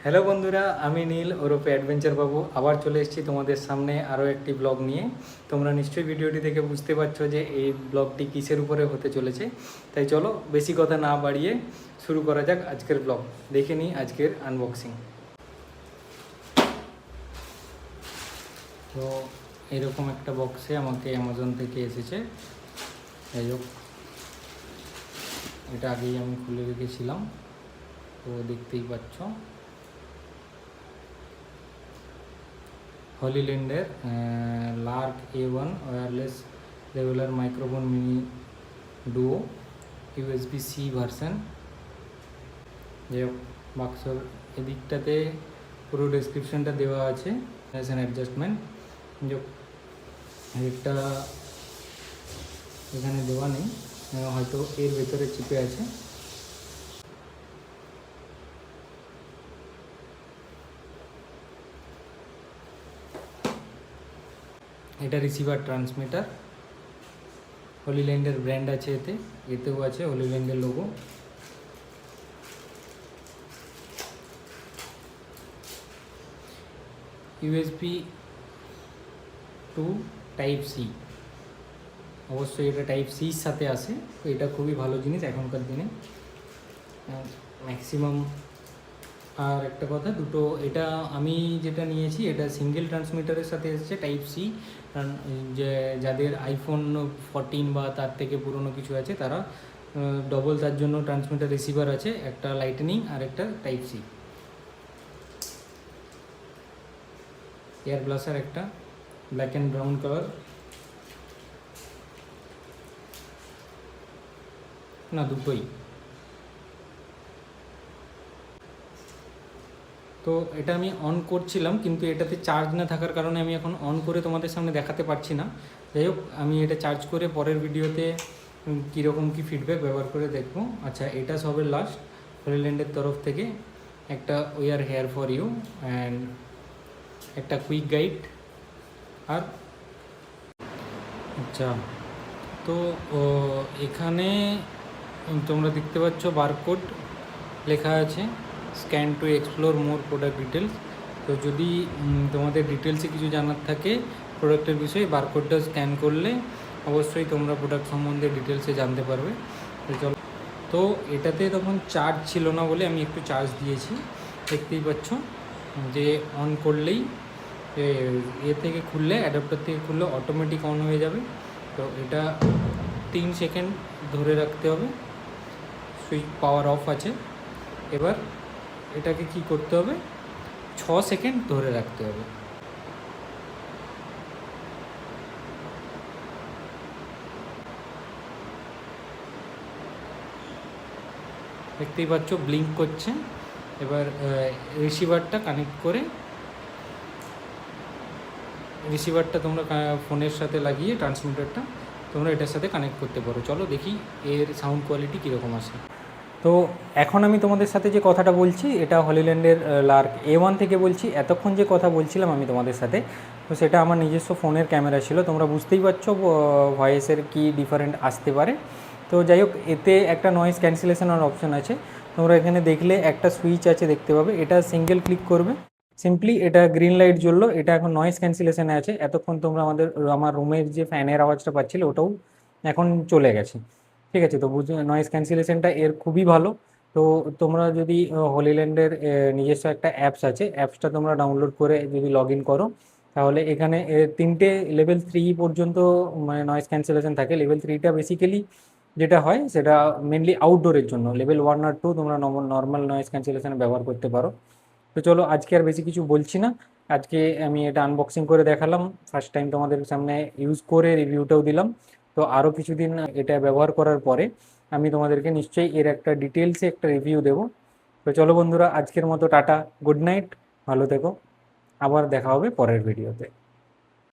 Hello বন্ধুরা, আমি নীল ওরফে অ্যাডভেঞ্চার বাবু আবার চলে এসেছি তোমাদের সামনে আরও একটি ব্লগ নিয়ে। তোমরা নিশ্চয়ই ভিডিওটি দেখে বুঝতে পারছো যে এই ব্লগটি কিসের উপরে হতে চলেছে। তাই চলো বেশি কথা না বাড়িয়ে শুরু করা যাক আজকের ব্লগ। দেখে নিই আজকের আনবক্সিং। তো এরকম একটা বক্সে আমাকে অ্যামাজন থেকে এসেছে। যাই হোক, এটা আগেই আমি খুলে রেখেছিলাম, তো দেখতেই পাচ্ছ হলিল্যান্ডের Lark A1 wireless lavalier microphone mini duo USB-C version. যাই হোক, বাক্সর এদিকটাতে পুরো ডেসক্রিপশনটা দেওয়া আছে, অ্যাডজাস্টমেন্ট। যাই হোক, এটা এখানে দেওয়া নেই, হয়তো এর ভেতরে চিপে আছে। এটা রিসিভার ট্রান্সমিটার, হলিল্যান্ডের ব্র্যান্ড আছে, এতেও আছে হলিল্যান্ডের লোগো। USB টু Type-C, অবশ্যই এটা Type-Cর সাথে আসে, তো এটা খুবই ভালো জিনিস এখনকার দিনে ম্যাক্সিমাম। আর একটা কথা, দুটো এটা আমি যেটা নিয়েছি এটা সিঙ্গেল ট্রান্সমিটারের সাথে এসেছে Type-C। কারণ যে যাদের iPhone 14 বা তার থেকে পুরনো কিছু আছে তারা ডবল, তার জন্য ট্রান্সমিটার রিসিভার আছে, একটা লাইটনিং আর একটা Type-C। এয়ার ব্লাস্টার একটা ব্ল্যাক অ্যান্ড ব্রাউন কালার, না দুটোই। তো এটা আমি অন করছিলাম, কিন্তু এটাতে চার্জ না থাকার কারণে আমি এখন অন করে তোমাদের সামনে দেখাতে পারছি না। যাই হোক, আমি এটা চার্জ করে পরের ভিডিওতে কীরকম কী ফিডব্যাক ব্যবহার করে দেখবো। আচ্ছা, এটা সবে লাস্ট হলিল্যান্ডের তরফ থেকে একটা we are here for you and একটা কুইক গাইড। আর আচ্ছা, তো এখানে তোমরা দেখতে পাচ্ছ বারকোড লেখা আছে, scan to explore more product details. তো যদি তোমাদের ডিটেলসে কিছু জানার থাকে প্রোডাক্টের বিষয়ে, বারকোডটা স্ক্যান করলে অবশ্যই তোমরা প্রোডাক্ট সম্বন্ধে ডিটেলসে জানতে পারবে। তো চলো, তো এটাতে তখন চার্জ ছিল না বলে আমি একটু চার্জ দিয়েছি। দেখতেই পাচ্ছ যে অন করলেই থেকে খুললে, অ্যাডাপ্টার থেকে খুললে অটোমেটিক অন হয়ে যাবে। তো এটা 3 সেকেন্ড ধরে রাখতে হবে, সুইচ পাওয়ার অফ আছে। এবার এটাকে কি করতে হবে, 6 সেকেন্ড ধরে রাখতে হবে। দেখতেই পাচ্ছ ব্লিঙ্ক করছে। এবার রিসিভারটা কানেক্ট করে, রিসিভারটা তোমরা ফোনের সাথে লাগিয়ে ট্রান্সমিটারটা তোমরা এটার সাথে কানেক্ট করতে পারো। চলো দেখি এর সাউন্ড কোয়ালিটি কীরকম আসে। তো এখন আমি তোমাদের সাথে যে কথাটা বলছি এটা হলিল্যান্ডের লার্ক A1 থেকে বলছি। এতক্ষণ যে কথা বলছিলাম আমি তোমাদের সাথে, তো সেটা আমার নিজস্ব ফোনের ক্যামেরা ছিল। তোমরা বুঝতেই পারছো ভয়েসের কি ডিফারেন্ট আসতে পারে। তো যাই হোক, এতে একটা নয়েজ ক্যান্সেলেশনের অপশন আছে। তোমরা এখানে দেখলে একটা সুইচ আছে, দেখতে পাবে। এটা সিঙ্গেল ক্লিক করবে, সিম্পলি এটা গ্রিন লাইট জ্বললো, এটা এখন নয়েজ ক্যান্সেলেশনে আছে। এতক্ষণ তোমরা আমার রুমের যে ফ্যানের আওয়াজটা পাচ্ছিলে ওটাও এখন চলে গেছে। ঠিক আছে, তো নয়েজ ক্যান্সেলেশনটা এর খুবই ভালো। তো তোমরা যদি হলিল্যান্ডের নিজস্ব একটা অ্যাপস আছে, অ্যাপসটা তোমরা ডাউনলোড করে যদি লগ ইন করো, তাহলে এখানে 3টে লেভেল 3 পর্যন্ত মানে নয়েজ ক্যান্সেলেশন থাকে। লেভেল 3টা বেসিক্যালি যেটা হয় সেটা মেনলি আউটডোরের জন্য। লেভেল 1 আর 2 তোমরা নর্মাল নয়েজ ক্যান্সেলেশনে ব্যবহার করতে পারো। তো চলো, আজকে আর বেশি কিছু বলছি না। আজকে আমি এটা আনবক্সিং করে দেখালাম, ফার্স্ট টাইম তোমাদের সামনে ইউজ করে রিভিউটাও দিলাম। তো আরও কিছুদিন এটা ব্যবহার করার পরে আমি তোমাদেরকে নিশ্চয়ই এর একটা ডিটেলসে একটা রিভিউ দেবো। তো চলো বন্ধুরা, আজকের মতো টাটা, গুড নাইট, ভালো থেকো, আবার দেখা হবে পরের ভিডিওতে।